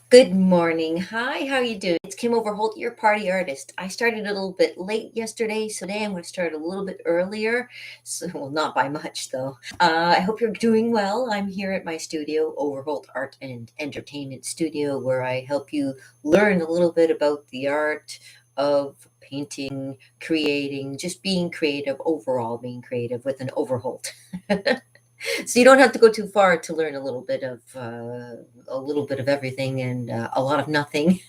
Good morning. Hi, how you doing? It's Kim Overholt, your party artist. I started a little bit late yesterday, so today I'm going to start a little bit earlier. So, well, not by much though. I hope you're doing well. I'm here at my studio, Overholt Art and Entertainment Studio, where I help you learn a little bit about the art of painting, creating, just being creative, overall being creative with an Overholt. So you don't have to go too far to learn a little bit of everything and a lot of nothing.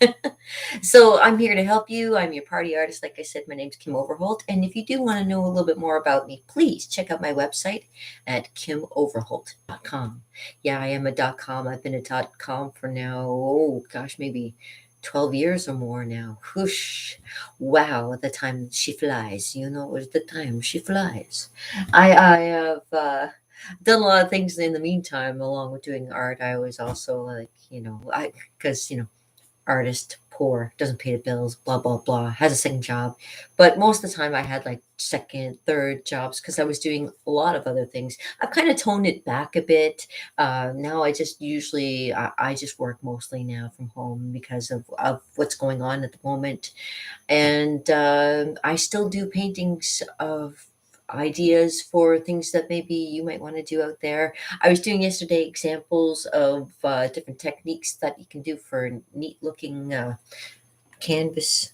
So I'm here to help you. I'm your party artist. Like I said, my name's Kim Overholt. And if you do want to know a little bit more about me, please check out my website at kimoverholt.com. Yeah, I am a .com. I've been a .com for now, oh gosh, maybe 12 years or more now. Whoosh. Wow, the time she flies. You know, it's the time she flies. I have done a lot of things in the meantime along with doing art. I was also like, I because artist, poor, doesn't pay the bills, blah blah blah, has a second job. But most of the time I had like second, third jobs because I was doing a lot of other things. I've kind of toned it back a bit. Now I just work mostly now from home because of what's going on at the moment. And I still do paintings of ideas for things that maybe you might want to do out there. I was doing yesterday examples of different techniques that you can do for neat looking canvas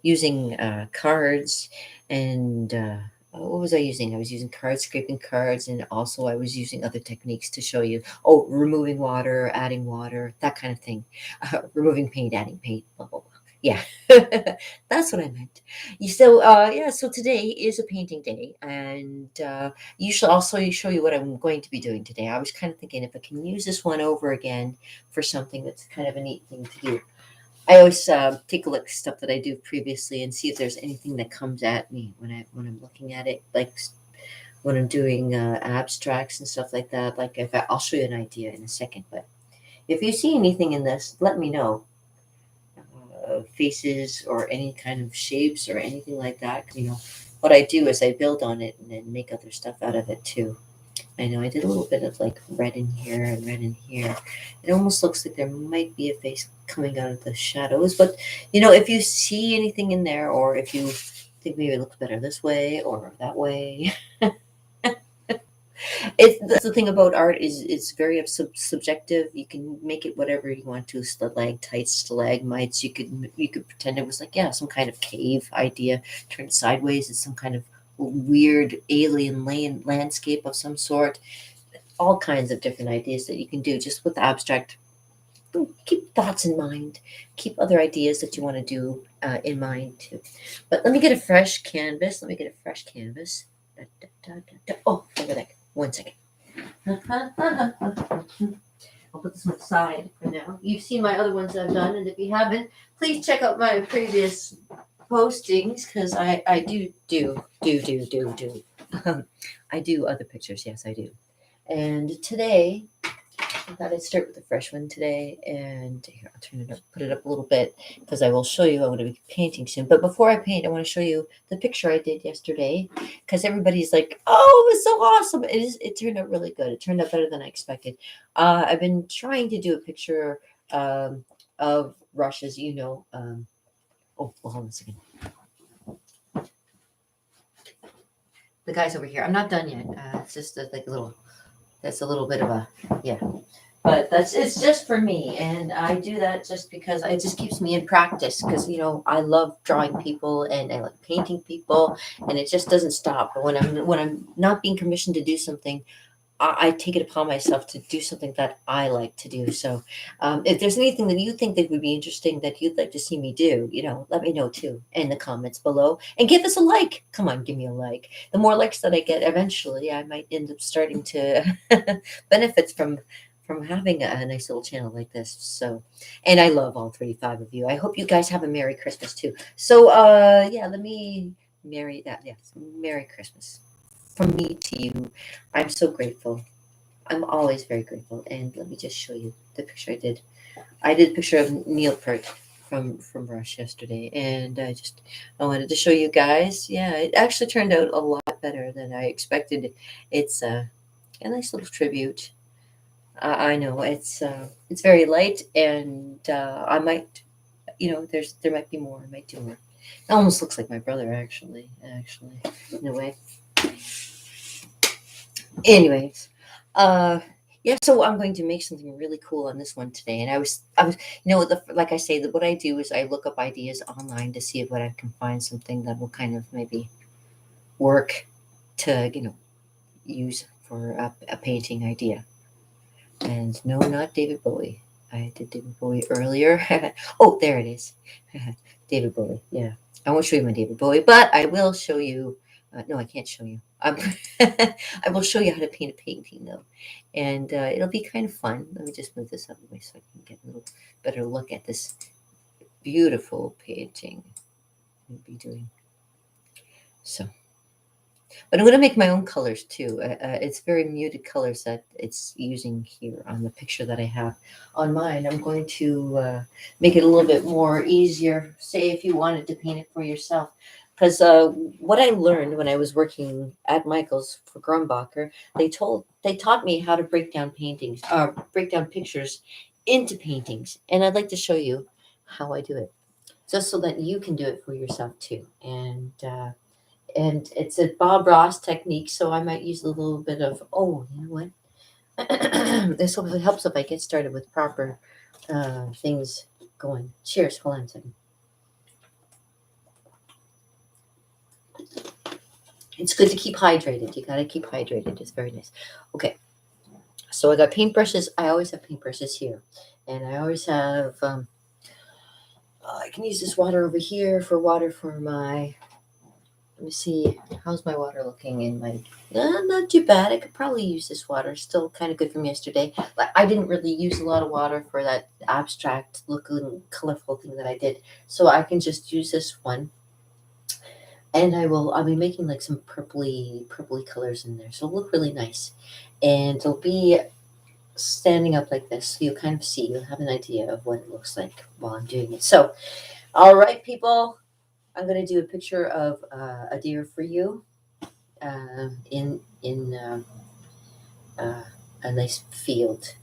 using cards and what was I using? I was using cards, scraping cards, and also I was using other techniques to show you. Oh, removing water, adding water, that kind of thing. Removing paint, adding paint, blah blah blah. Yeah, that's what I meant. Yeah, so today is a painting day, and you should also show you what I'm going to be doing today. I was kind of thinking if I can use this one over again for something that's kind of a neat thing to do. I always take a look at stuff that I do previously and see if there's anything that comes at me when I'm looking at it, like when I'm doing abstracts and stuff like that. Like I'll show you an idea in a second, but if you see anything in this, let me know. Faces or any kind of shapes or anything like that. What I do is I build on it and then make other stuff out of it too. I know I did a little bit of like red in here and red in here. It almost looks like there might be a face coming out of the shadows, but if you see anything in there or if you think maybe it looks better this way or that way, that's the thing about art is it's very subjective. You can make it whatever you want to, stalactites, stalagmites. You could pretend it was like, yeah, some kind of cave idea, turn it sideways. It's some kind of weird alien landscape of some sort. All kinds of different ideas that you can do just with abstract. Keep thoughts in mind. Keep other ideas that you want to do in mind too. But let me get a fresh canvas. Let me get a fresh canvas. Da, da, da, da, da. Oh, over there. One second. I'll put this one aside for now. You've seen my other ones I've done, and if you haven't, please check out my previous postings because I do. I do other pictures. Yes, I do. And today I thought I'd start with a fresh one today, and here, I'll turn it up, put it up a little bit, because I will show you I'm going to be painting soon. But before I paint, I want to show you the picture I did yesterday, because everybody's like, "Oh, it was so awesome!" It turned out really good. It turned out better than I expected. I've been trying to do a picture of Russia, as you know. Oh, well, hold on a second. The guy's over here. I'm not done yet. It's just like a little. That's a little bit of a yeah. But it's just for me, and I do that just because it just keeps me in practice. Because I love drawing people and I like painting people, and it just doesn't stop. But when I'm not being commissioned to do something, I take it upon myself to do something that I like to do. So, if there's anything that you think that would be interesting that you'd like to see me do, let me know too in the comments below. And give us a like. Come on, give me a like. The more likes that I get, eventually, I might end up starting to benefit from having a nice little channel like this. So, and I love all 35 of you. I hope you guys have a Merry Christmas too. So, yeah, let me Merry that. Yes, Merry Christmas from me to you. I'm so grateful. I'm always very grateful. And let me just show you the picture I did. I did a picture of Neil Peart from Rush yesterday, and I wanted to show you guys. Yeah, it actually turned out a lot better than I expected. It's a nice little tribute. I know it's very light, and I might, there might be more. I might do more. It almost looks like my brother, actually, in a way. Anyways, uh, yeah. So I'm going to make something really cool on this one today, and I was, like I say, that what I do is I look up ideas online to see if what I can find something that will kind of maybe work to, use for a painting idea. And no, not David Bowie. I did David Bowie earlier. Oh, there it is. David Bowie. Yeah. I won't show you my David Bowie, but I will show you. No, I can't show you. I will show you how to paint a painting, though. And it'll be kind of fun. Let me just move this out of the way so I can get a little better look at this beautiful painting we'll be doing. So. But I'm going to make my own colors too. It's very muted colors that it's using here on the picture that I have on mine. I'm going to make it a little bit more easier, say if you wanted to paint it for yourself. Because what I learned when I was working at Michael's for Grumbacher, they taught me how to break down paintings, break down pictures into paintings, and I'd like to show you how I do it, just so that you can do it for yourself too. And it's a Bob Ross technique, so I might use a little bit of, oh, you know what? This hopefully helps if I get started with proper things going. Cheers. Hold on a second. It's good to keep hydrated. You got to keep hydrated. It's very nice. Okay. So I got paintbrushes. I always have paintbrushes here. And I always have, I can use this water over here for water for my. Let me see. How's my water looking in my? Not too bad. I could probably use this water. Still kind of good from yesterday. But I didn't really use a lot of water for that abstract looking colorful thing that I did. So I can just use this one. And I'll be making like some purpley colors in there. So it'll look really nice. And it'll be standing up like this. So you'll kind of see, you'll have an idea of what it looks like while I'm doing it. So, all right, people. I'm going to do a picture of a deer for you in a nice field.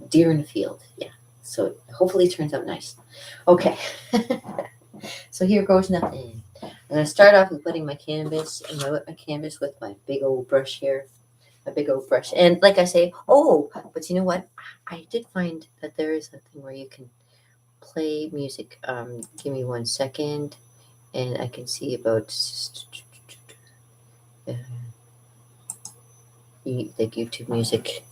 Deer in a field, yeah. So hopefully it turns out nice. Okay. So here goes nothing. I'm going to start off with putting my canvas, and I wet my canvas with my big old brush here. My big old brush. And like I say, but you know what? I did find that there is a thing where you can play music. Give me 1 second. And I can see about the YouTube music.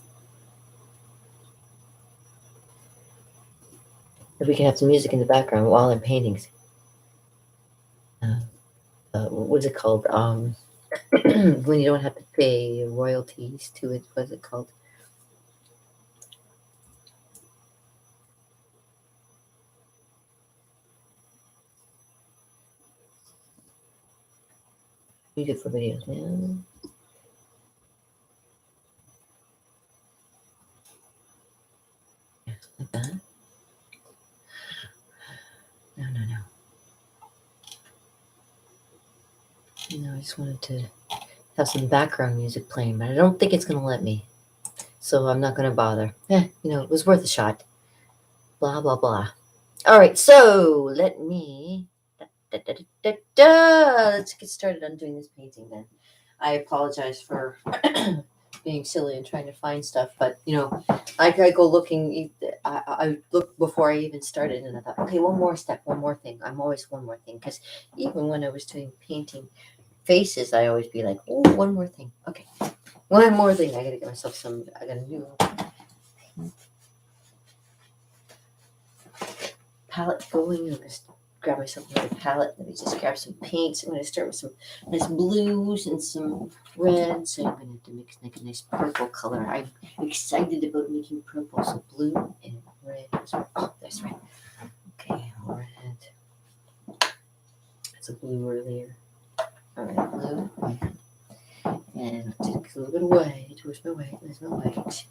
If we can have some music in the background while I'm painting. What is it called? When you don't have to pay royalties to it, what is it called? Music for videos, man. Like that. No. I just wanted to have some background music playing, but I don't think it's going to let me. So I'm not going to bother. It was worth a shot. Blah, blah, blah. All right, so let me. Let's get started on doing this painting then. I apologize for being silly and trying to find stuff, but I go looking. I looked before I even started, and I thought, okay, one more step, one more thing. I'm always one more thing, because even when I was doing painting faces, I always be like, oh, one more thing. Okay, one more thing. I gotta get myself some. I got a new palette going. I'm gonna grab myself another palette. Let me just grab some paints. I'm going to start with some nice blues and some reds. So I'm going to have to mix like a nice purple color. I'm excited about making purple. So blue and red. Oh, that's right. Okay, red. That's a blue earlier. All right, blue. And I'll take a little bit away. Where's my white? There's no white.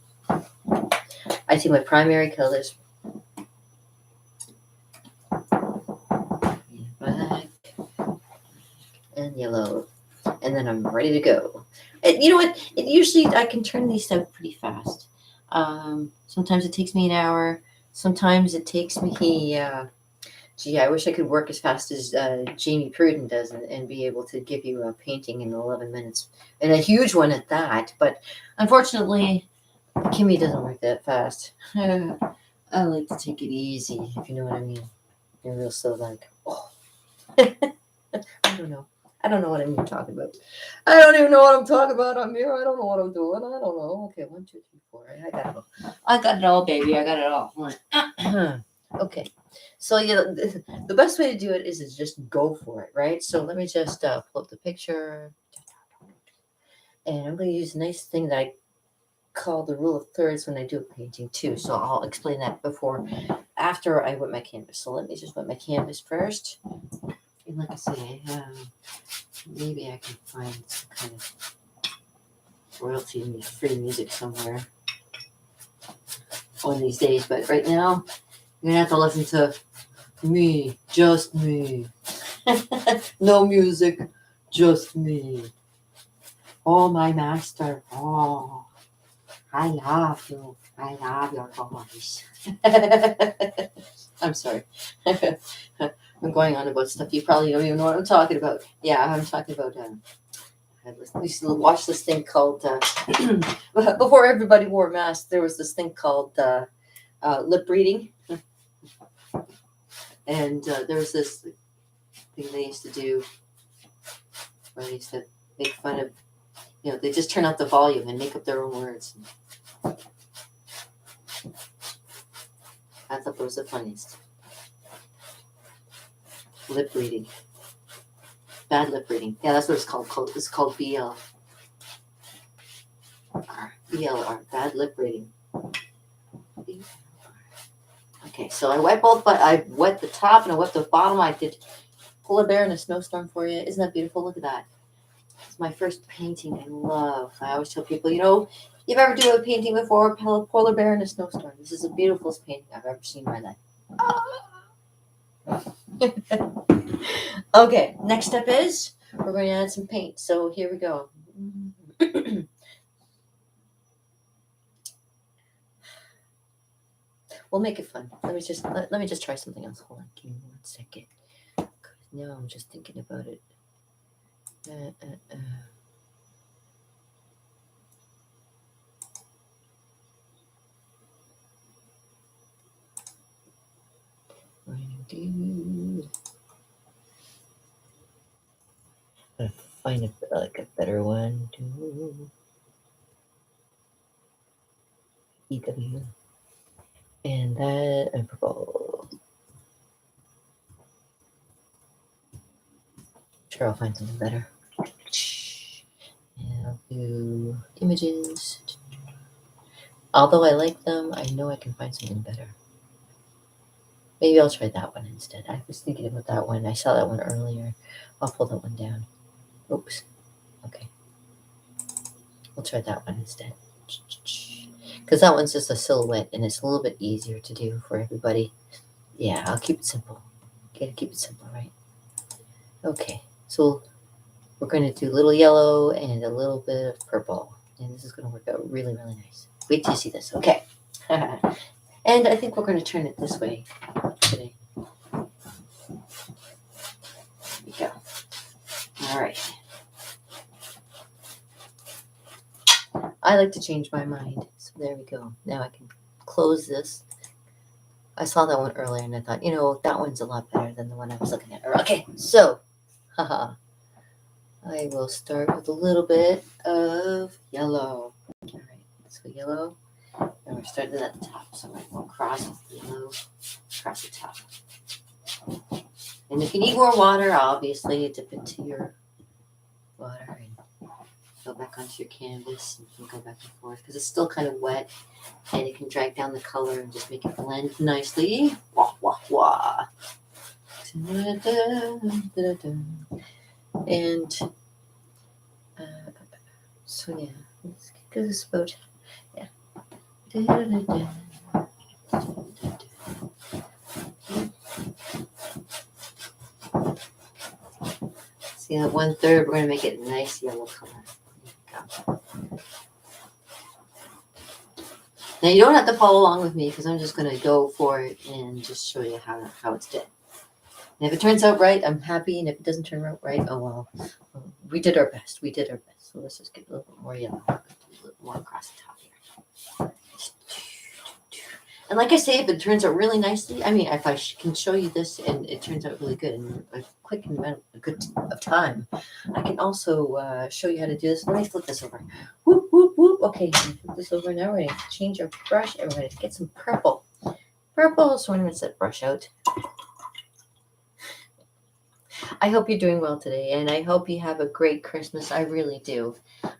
I see my primary colors. Black and yellow, and then I'm ready to go. And you know what? Usually I can turn these out pretty fast. Sometimes it takes me an hour. Sometimes it takes me. Gee, I wish I could work as fast as Jamie Pruden does and be able to give you a painting in 11 minutes and a huge one at that. But unfortunately, Kimmy doesn't work that fast. I like to take it easy, if you know what I mean. You're real slow, like, oh. I don't know. I don't know what I'm even talking about. I don't even know what I'm talking about. I'm here. I don't know what I'm doing. I don't know. Okay, 1, 2, 3, 4. I got it all. I got it all, baby. I got it all. Okay. So yeah, the best way to do it is just go for it, right? So let me just pull up the picture, and I'm going to use a nice thing that I call the rule of thirds when I do a painting too. So I'll explain that after I wet my canvas. So let me just wet my canvas first. And like I say, maybe I can find some kind of royalty-free music somewhere one of these days. But right now, you're gonna have to listen to me, just me. No music, just me. Oh, my master. Oh, I love you. I love your voice. I'm sorry. I'm going on about stuff you probably don't even know what I'm talking about. Yeah, I'm talking about. I used to watch this thing called. Before everybody wore masks, there was this thing called lip reading, and there was this thing they used to do where they used to make fun of. They just turn out the volume and make up their own words. I thought that was the funniest. Lip reading. Bad lip reading. Yeah, that's what it's called. It's called BL. BLR. Bad lip reading. Okay, so I wet both, but I wet the top and I wet the bottom. I did Polar Bear in a Snowstorm for you. Isn't that beautiful? Look at that. It's my first painting I love. I always tell people, you've ever do a painting before, Polar Bear in a Snowstorm. This is the beautifulest painting I've ever seen in my life. Okay, next step is we're going to add some paint. So here we go. We'll make it fun. Let me just try something else. Hold on, give me 1 second. Now I'm just thinking about it. Find a better one. EW. And that and purple. Sure, I'll find something better. And I'll do images. Although I like them, I know I can find something better. Maybe I'll try that one instead. I was thinking about that one. I saw that one earlier. I'll pull that one down. Oops. Okay. We'll try that one instead. Because that one's just a silhouette and it's a little bit easier to do for everybody. Yeah, I'll keep it simple. Gotta keep it simple, right? Okay. So we're going to do a little yellow and a little bit of purple. And this is going to work out really, really nice. Wait till you see this. Okay. And I think we're going to turn it this way today. There we go. All right. I like to change my mind. So there we go. Now I can close this. I saw that one earlier and I thought, that one's a lot better than the one I was looking at. Okay, so, I will start with a little bit of yellow. All right, so yellow. And we're starting at the top. So I'm going to go across with yellow, across the top. And if you need more water, obviously dip into your water and go back onto your canvas and you can go back and forth because it's still kind of wet and it can drag down the color and just make it blend nicely. Wah, wah, wah. And so yeah, let's get this about, yeah. See that 1/3, we're going to make it a nice yellow color. Now you don't have to follow along with me because I'm just going to go for it and just show you how it's done. And if it turns out right, I'm happy. And if it doesn't turn out right, oh well. We did our best. We did our best. So let's just get a little bit more yellow. A little more across the top here. And like I say, if it turns out really nicely, I mean, if I can show you this and it turns out really good in a quick amount of time, I can also show you how to do this. Let me flip this over. Whoop, whoop, whoop. Okay, flip this over. Now we're going to change our brush and we're going to get some purple. Purple, so I'm going to set brush out. I hope you're doing well today, and I hope you have a great Christmas. I really do.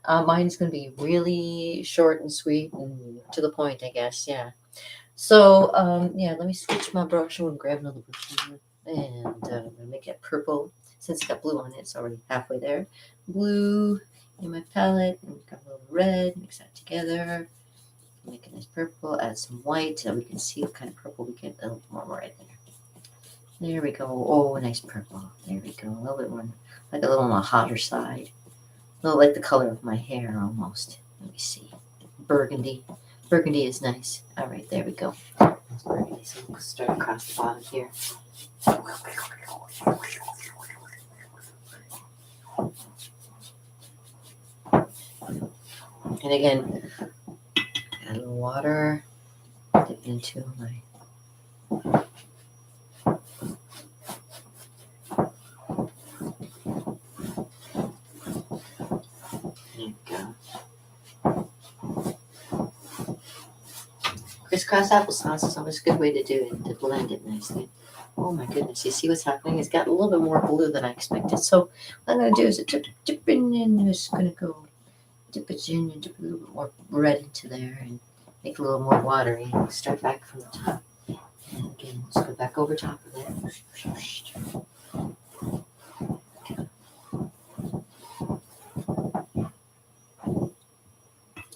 Mine's going to be really short and sweet and to the point, I guess. Yeah. So, yeah, let me switch my brush and grab another brush. And I'm going to make it purple. Since it's got blue on it, it's already halfway there. Blue in my palette. And we've got a little red. Mix that together. Make a nice purple. Add some white so we can see what kind of purple we get. A little more red there. There we go. Oh, nice purple. There we go. A little bit more, like a little on the hotter side. A little like the color of my hair almost. Let me see. Burgundy. Burgundy is nice. All right, there we go. Burgundy. So we'll start across the bottom here. And again, add a little water. Dip into my. There you go. Crisscross applesauce is always a good way to do it, to blend it nicely. Oh my goodness, you see what's happening? It's got a little bit more blue than I expected. So what I'm going to do is dip in and just going to go dip it in and dip a little bit more red into there and make it a little more watery. Start back from the top. And again, let's go back over top of it.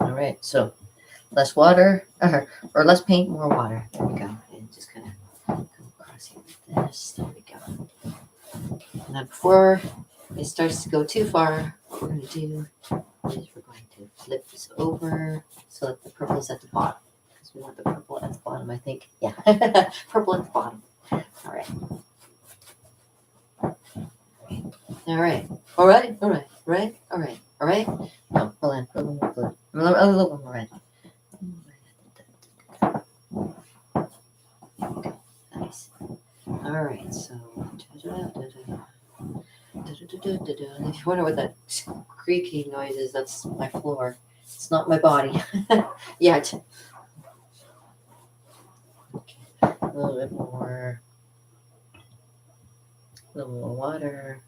All right, so less water, or less paint, more water. There we go. And just kind of go across here like this. There we go. Now before it starts to go too far, what we're going to do is we're going to flip this over so that the purple is at the bottom. Because we want the purple at the bottom, I think. Yeah, purple at the bottom. All right. All right. All right. All right. Right. All right. All right. No, hold on. A little more blue. A little more red. Okay. Nice. All right. So. If you wonder what that creaking noise is, that's my floor. It's not my body yet. Okay. A little bit more. A little more water.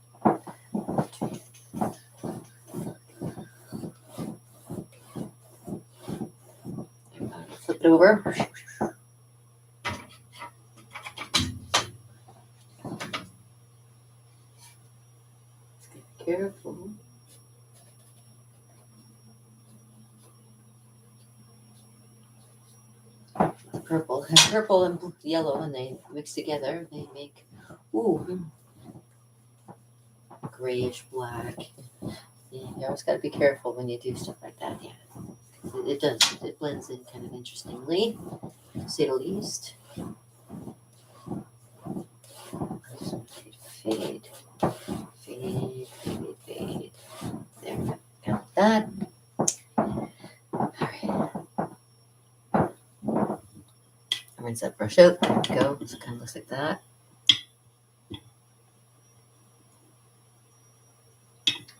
Flip it over. Be careful. Purple and yellow, when they mix together, they make grayish black. Yeah, you always got to be careful when you do stuff like that. Yeah, it does. It blends in kind of interestingly, to say the least. Fade, fade, fade, fade. There we go. Got that. All right. Rinse that brush out. There we go. So it kind of looks like that.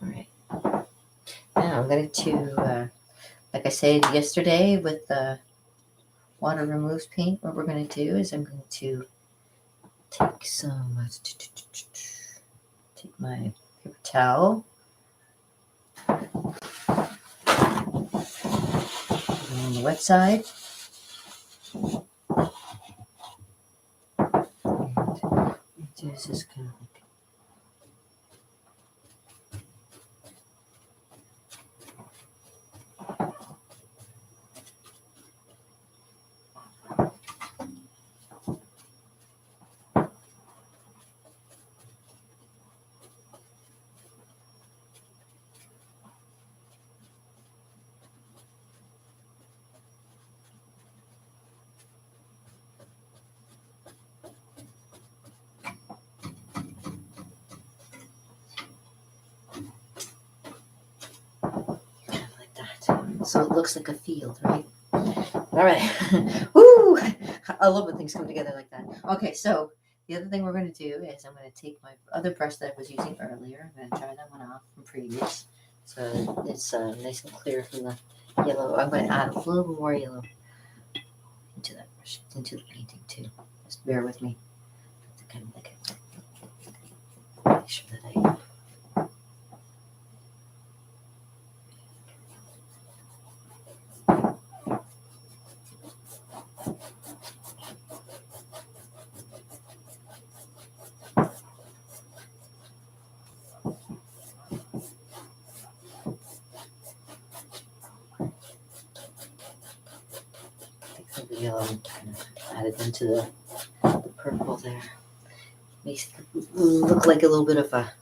All right. Now I'm going to, like I said yesterday with the water removes paint, what we're going to do is I'm going to take some, take my paper towel, put it on the wet side, and do this kind of like so it looks like a field, right? All right. Woo! I love when things come together like that. Okay, so the other thing we're going to do is I'm going to take my other brush that I was using earlier. I'm going to dry that one off from previous. So it's nice and clear from the yellow. I'm going to add a little more yellow into that brush, into the painting too. Just bear with me. To kind of make sure that I... the yellow kind of added into the purple there. Makes it look like a little bit of a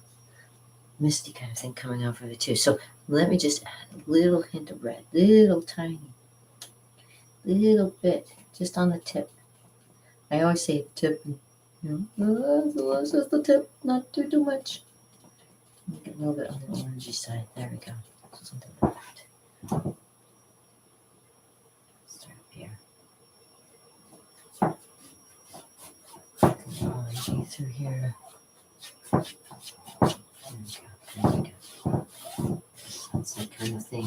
misty kind of thing coming out from it too. So let me just add a little hint of red, little tiny, little bit, just on the tip. I always say tip, so that's just the tip, not too much. Make it a little bit on the orangey side. There we go. Something like that. Start up here. Orangey through here. There we go. That's that kind of thing.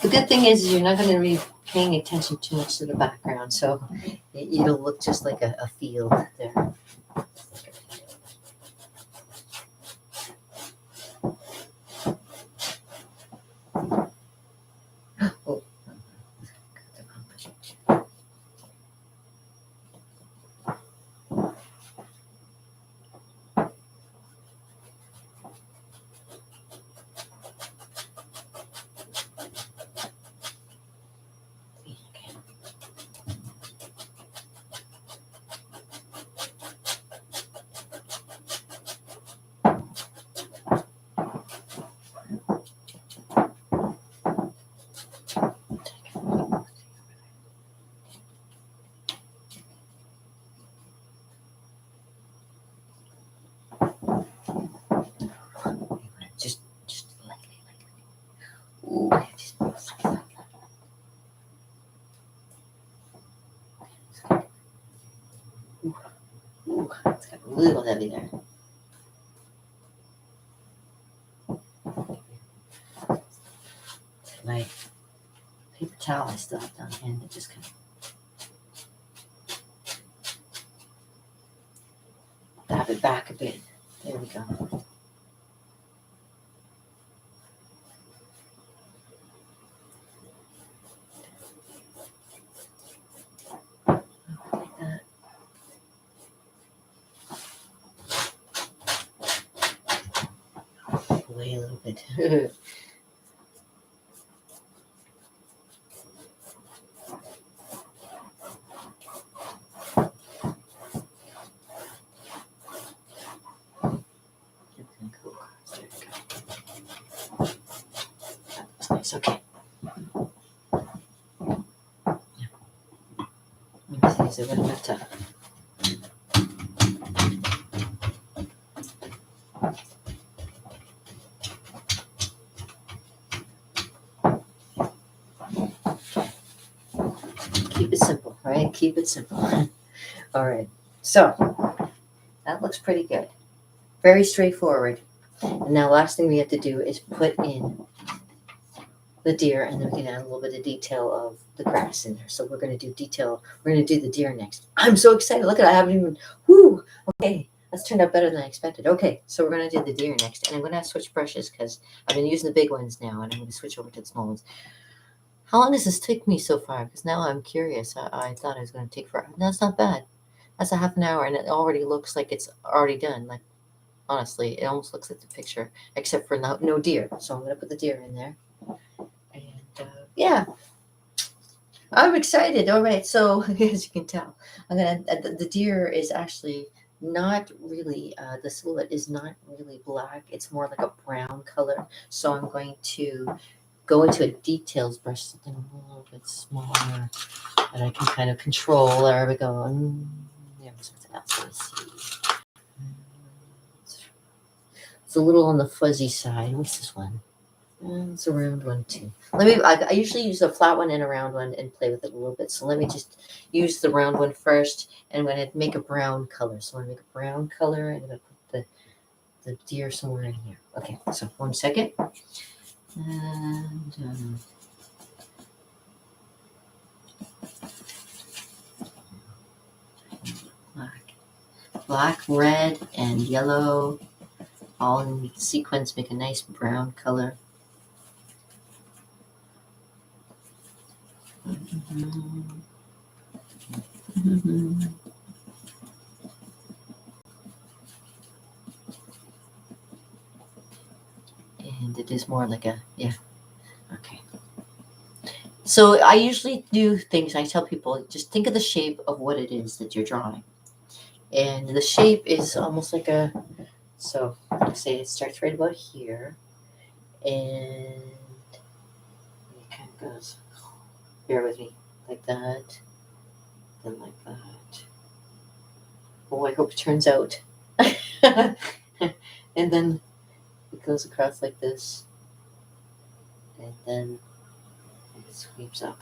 The good thing is you're not going to be paying attention too much to the background, so it'll look just like a field there. Oh. Just lightly. Ooh, ooh, it's got a little heavy there. My paper towel I still have down hand, it just kind of dab it back a bit. There we go. Away a little bit. That's nice. Okay. Let me see. Is it a bit tough? Keep it simple, right? Keep it simple. All right. So that looks pretty good. Very straightforward. And now last thing we have to do is put in the deer, and then we can add a little bit of detail of the grass in there. So we're going to do detail. We're going to do the deer next. I'm so excited. Look at it. I haven't even, whoo. Okay. That's turned out better than I expected. Okay. So we're going to do the deer next. And I'm going to switch brushes because I've been using the big ones now, and I'm going to switch over to the small ones. How long does this take me so far? Because now I'm curious. I thought it was going to take forever. No, it's not bad. That's a half an hour, and it already looks like it's already done. Like, honestly, it almost looks like the picture, except for no deer. So I'm going to put the deer in there. And yeah, I'm excited. All right. So as you can tell, the deer is actually not really, the silhouette is not really black. It's more like a brown color. So I'm going to go into a details brush, something a little bit smaller that I can kind of control. There we go. And there something else. Let me see. It's a little on the fuzzy side. What's this one? It's a round one too. I usually use a flat one and a round one and play with it a little bit. So let me just use the round one first, and I'm going to make a brown color. So I'm going to make a brown color, and I'm going to put the deer somewhere in here. Okay, so 1 second. And black, red, and yellow, all in sequence, make a nice brown color. And it is more like a, yeah, okay. So I usually do things, I tell people, just think of the shape of what it is that you're drawing. And the shape is almost like a, so say it starts right about here, and it kind of goes, bear with me, like that, then like that. Oh, I hope it turns out. And then it goes across like this, and then it sweeps up.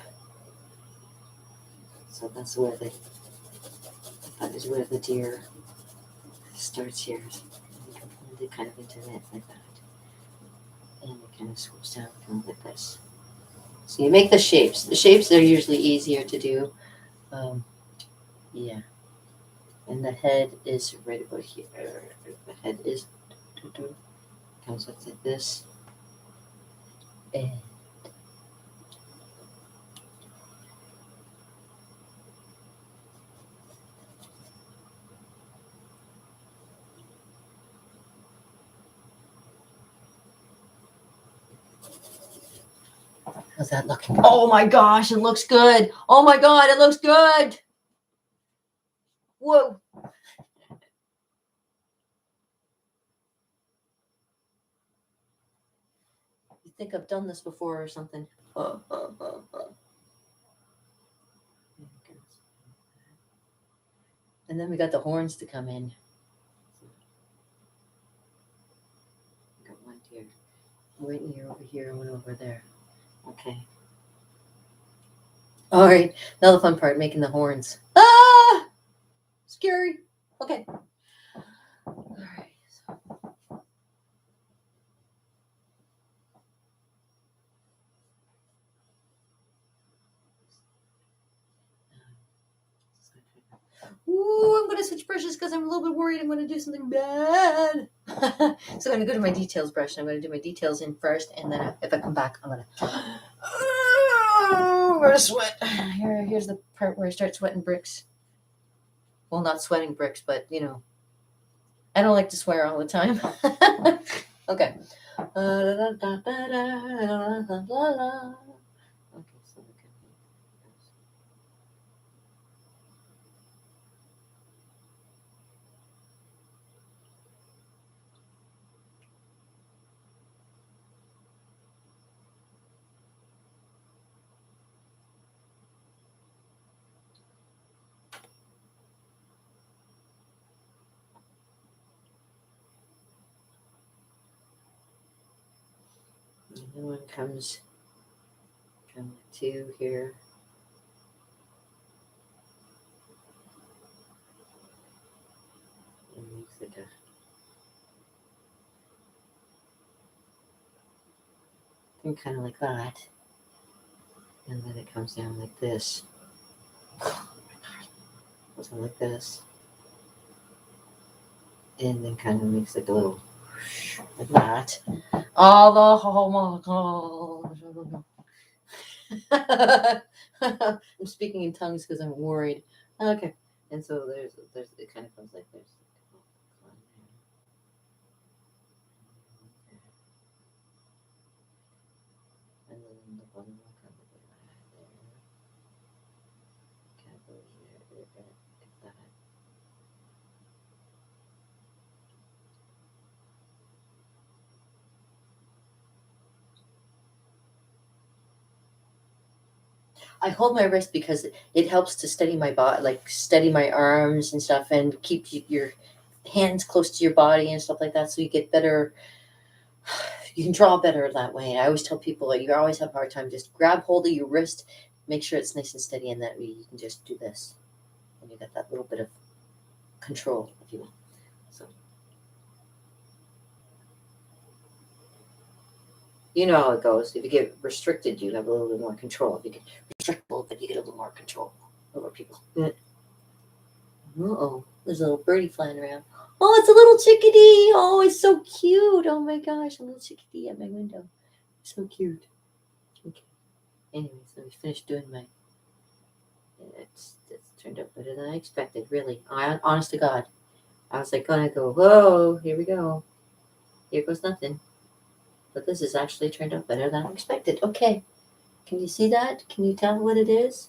So that's where that is where the deer starts here. And it kind of into it like that. And it kind of swoops down kind of like this. So you make the shapes. The shapes are usually easier to do. Yeah. And the head is right about here. The head is comes up like this. And how's that looking? Oh my gosh, it looks good. Oh my God, it looks good. Whoa. You think I've done this before or something? And then we got the horns to come in. Got one here. Right here, over here, and one over there. Okay. All right. Now the fun part, making the horns. Ah! Scary. Okay. All right. Ooh, I'm going to switch brushes because I'm a little bit worried I'm going to do something bad. So I'm going to go to my details brush, and I'm going to do my details in first, and then if I come back, I'm going to sweat. Here's the part where I start sweating bricks. Well, not sweating bricks, but, you know, I don't like to swear all the time. Okay. Okay, so and then one comes from 2 here. And makes it kind of like that. And then it comes down like this. Goes on like this. And then kind of makes it go like that. Oh my God. I'm speaking in tongues because I'm worried. Okay. And so there's it kind of comes like this. And then the bottom will come like that. Kind of goes there, like that. I hold my wrist because it helps to steady my body, like steady my arms and stuff, and keep your hands close to your body and stuff like that, so you get better. You can draw better that way. I always tell people like you always have a hard time. Just grab hold of your wrist, make sure it's nice and steady, and that way you can just do this, and you got that little bit of control, if you will. So you know how it goes. If you get restricted, you have a little bit more control. If you get restricted, but you get a little more control over people. Uh oh, there's a little birdie flying around. Oh, it's a little chickadee. Oh, it's so cute. Oh my gosh, a little chickadee at my window. So cute. Okay. Anyways, let me finish doing my. It's turned out better than I expected. Really, honest to God, I was like gonna go. Whoa, here we go. Here goes nothing. But this has actually turned out better than I expected. Okay. Can you see that? Can you tell what it is?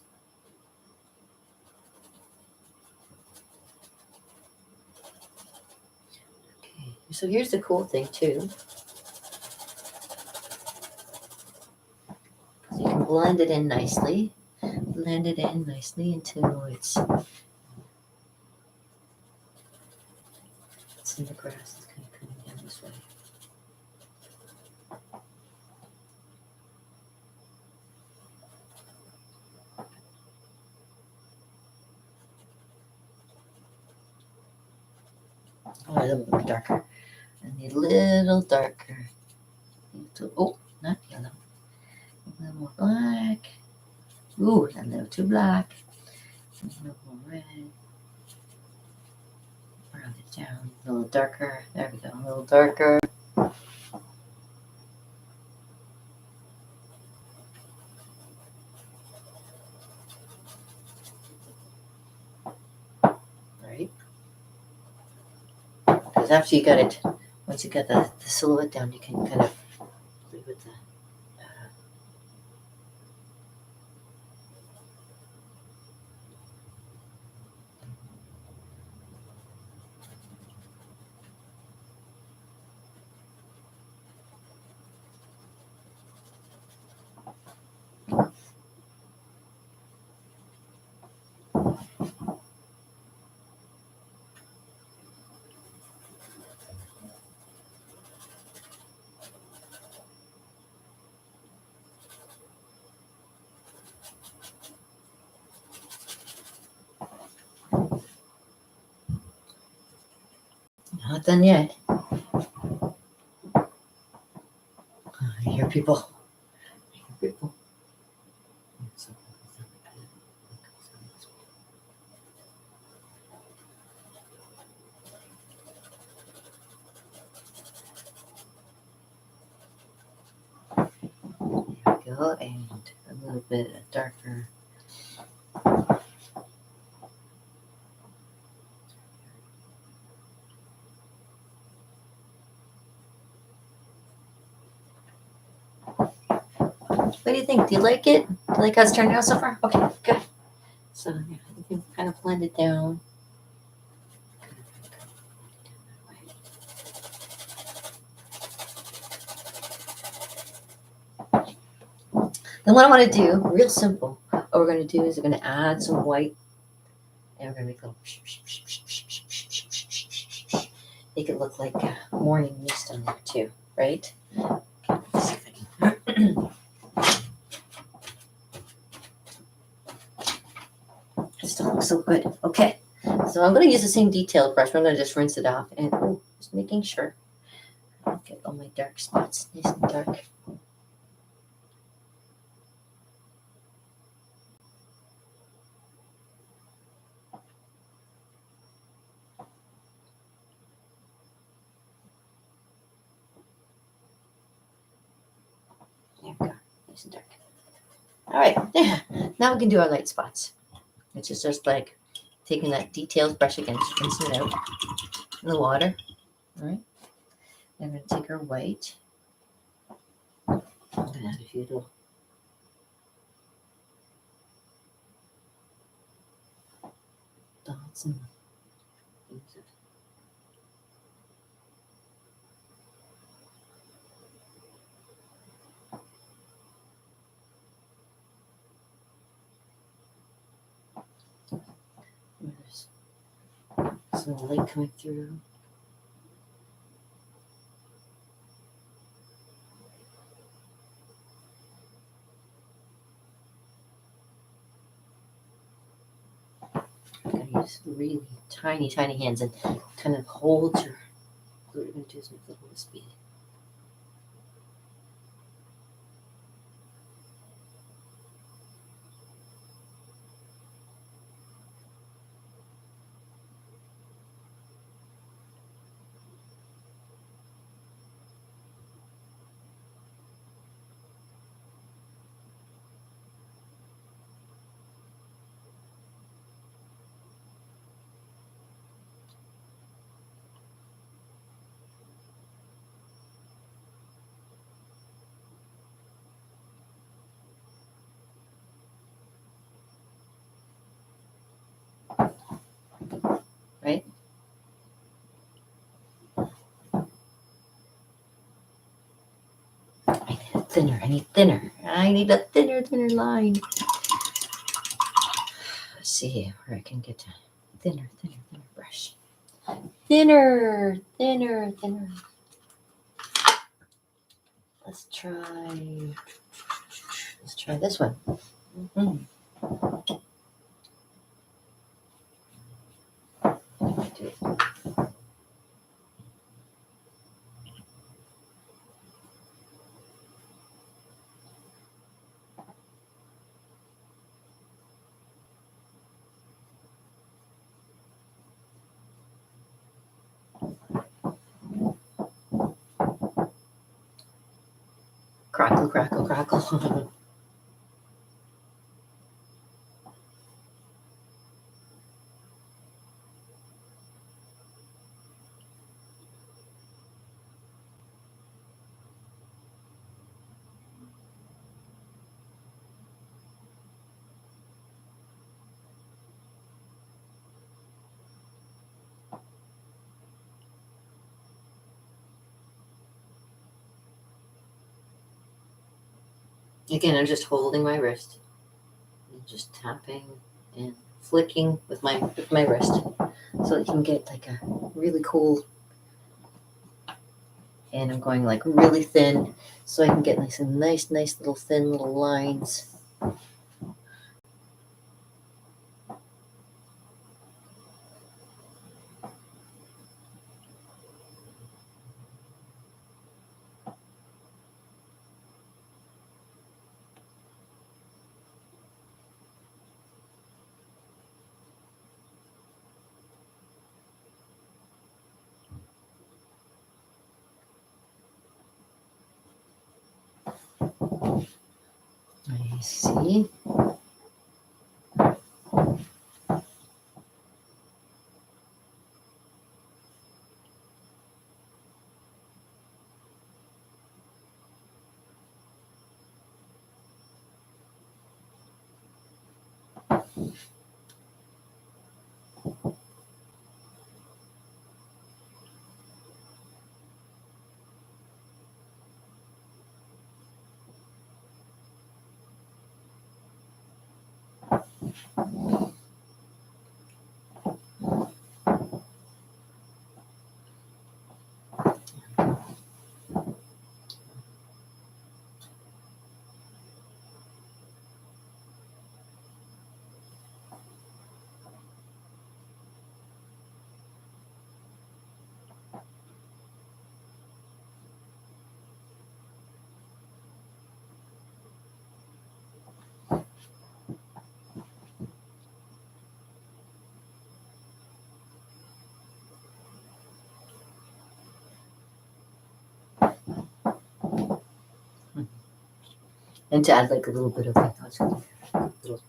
Okay. So here's the cool thing too. You can blend it in nicely. Blend it in nicely until it's in the grass. It's kind of coming down this way. Oh, a little bit darker. I need a little darker. Oh, not yellow. A little more black. Ooh, a little too black. A little more red. Round it down. A little darker. There we go. A little darker. Right? Because after you got it, once you got the silhouette down, you can kind of play with the. Not done yet. I hear people. I hear people. There we go, and a little bit darker. What do you think? Do you like it? Do you like how it's turned out so far? Okay, good. So yeah, you can kind of blend it down. Then what I want to do, real simple, what we're going to do is we're going to add some white, and we're going to make a little, make it look like morning mist on there too, right? Let's see if I can. It still looks so good. Okay, so I'm going to use the same detail brush. I'm going to just rinse it off, and just making sure I get all my dark spots nice and dark. There we go, nice and dark. All right, yeah. Now we can do our light spots, which is just like taking that detailed brush again, just rinsing it out in the water. All right. I'm going to take our white. I'm going to add a few little dots and things. some light coming through. I'm going to use really tiny, tiny hands and kind of hold your. What we're going to do is make a little speed. Right? Thinner. I need thinner. I need a thinner line. Let's see where I can get to thinner brush. Thinner. Let's try this one. Mm-hmm. Crackle. Again, I'm just holding my wrist and just tapping and flicking with my wrist so that you can get like a really cool. And I'm going like really thin so I can get nice little thin little lines. I see. And to add like a little bit of like little.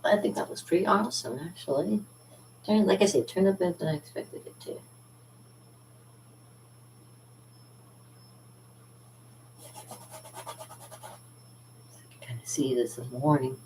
I think that was pretty awesome, actually. Like I said, turned out better than I expected it to. Kind of see this morning.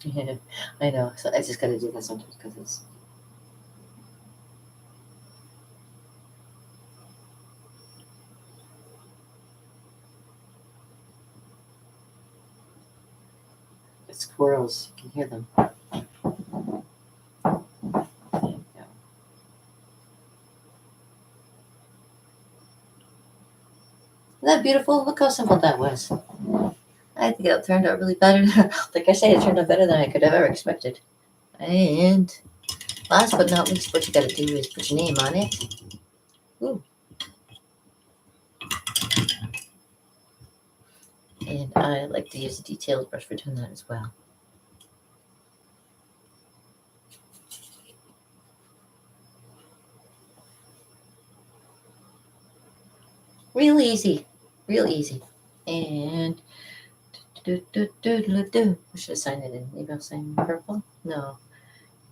Yeah, I know. So I just got to do that sometimes because it's squirrels. You can hear them. Yeah. Isn't that beautiful? Look how simple that was. I think it turned out really better. Like I say, it turned out better than I could have ever expected. And last but not least, what you got to do is put your name on it. Ooh. And I like to use the details brush for doing that as well. Real easy. Real easy. And what should I sign it in? Maybe I'll sign in purple? No.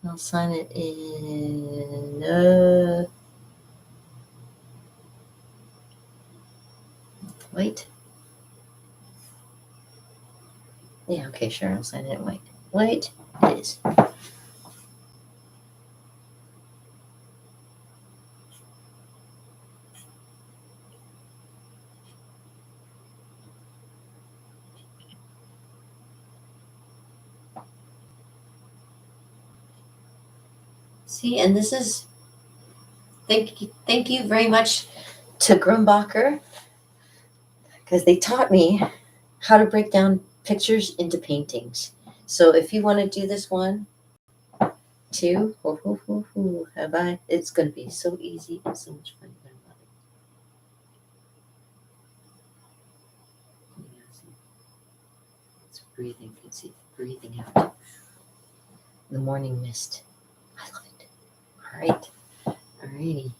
I'll sign it in white. Yeah, okay, sure. I'll sign it in white. White it is. See, and this is thank you very much to Grumbacher because they taught me how to break down pictures into paintings. So if you want to do this one too, have I? It's going to be so easy and so much fun. You're gonna love it. It's breathing. You can see it breathing out. The morning mist. I love it. All right. Alrighty.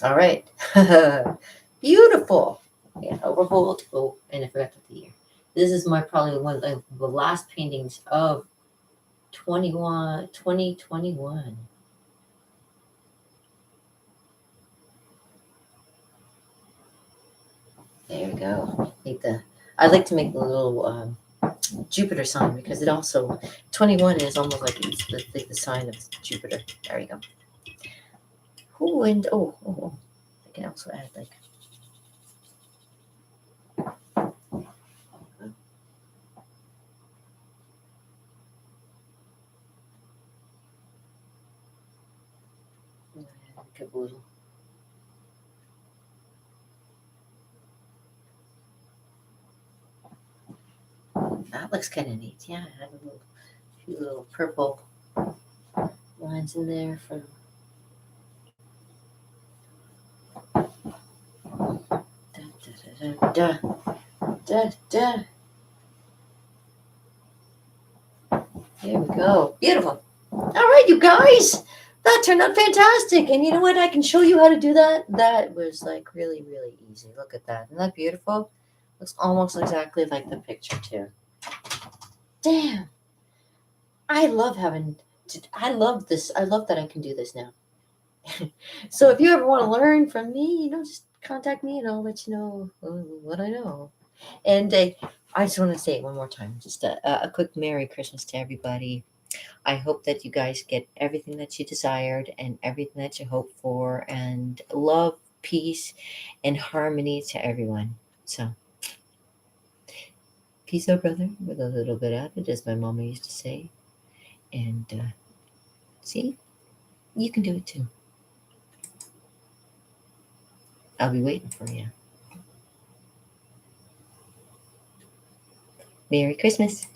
All right. Beautiful. Yeah, overhold. Oh, and I forgot the year. This is probably one of the last paintings of 2021. There we go. I like to make the little Jupiter sign because it also 21 is almost like it's the sign of Jupiter. There you go. Oh, and I can also add like a little. That looks kind of neat. Yeah, I have few little purple lines in there from. Da, da, da, da. There we go. Beautiful. All right, you guys. That turned out fantastic. And you know what? I can show you how to do that. That was like really, really easy. Look at that. Isn't that beautiful? Looks almost exactly like the picture, too. Damn. I love I love this. I love that I can do this now. So if you ever want to learn from me, just contact me and I'll let you know what I know. And I just want to say it one more time, just a quick Merry Christmas to everybody. I hope that you guys get everything that you desired and everything that you hope for, and love, peace, and harmony to everyone. So, peace out, brother, with a little bit of it, as my mama used to say. And see, you can do it too. I'll be waiting for you. Merry Christmas.